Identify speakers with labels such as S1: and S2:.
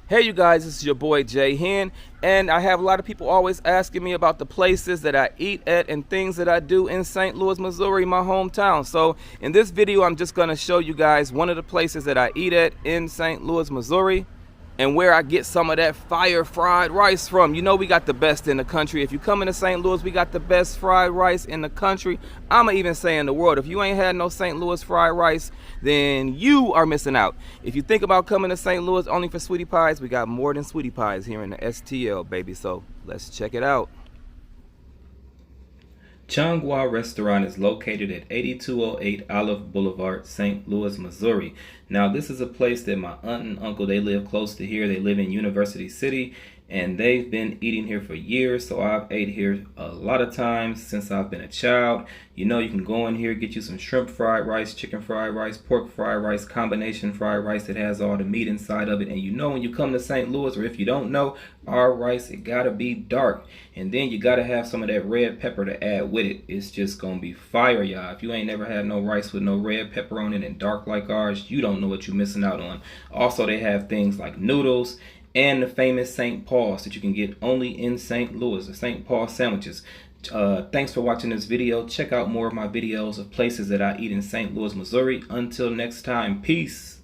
S1: Hey you guys, this is your boy J-Hen, and I have a lot of people always asking me about the places that I eat at and things that I do in St. Louis, Missouri, my hometown. So in this video, I'm just going to show you guys one of the places that I eat at in St. Louis, Missouri, and where I get some of that fire fried rice from. You know we got the best in the country. If you come into St. Louis, we got the best fried rice in the country. I'ma even say in the world. If you ain't had no St. Louis fried rice, then you are missing out. If you think about coming to St. Louis only for sweetie pies, we got more than sweetie pies here in the STL, baby. So let's check it out. Changhua Restaurant is located at 8208 Olive Boulevard, St. Louis, Missouri. Now, this is a place that my aunt and uncle, they live close to here. They live in University City, and they've been eating here for years. So I've ate here a lot of times since I've been a child. You know, you can go in here, get you some shrimp fried rice, chicken fried rice, pork fried rice, combination fried rice that has all the meat inside of it. And you know, when you come to St. Louis, or if you don't know, our rice, it gotta be dark. And then you gotta have some of that red pepper to add with it. It's just gonna be fire, y'all. If you ain't never had no rice with no red pepper on it and dark like ours, you don't know what you're missing out on. Also, they have things like noodles and the famous St. Paul's that you can get only in St. Louis, the St. Paul sandwiches. Thanks for watching this video. Check out more of my videos of places that I eat in St. Louis, Missouri. Until next time, peace.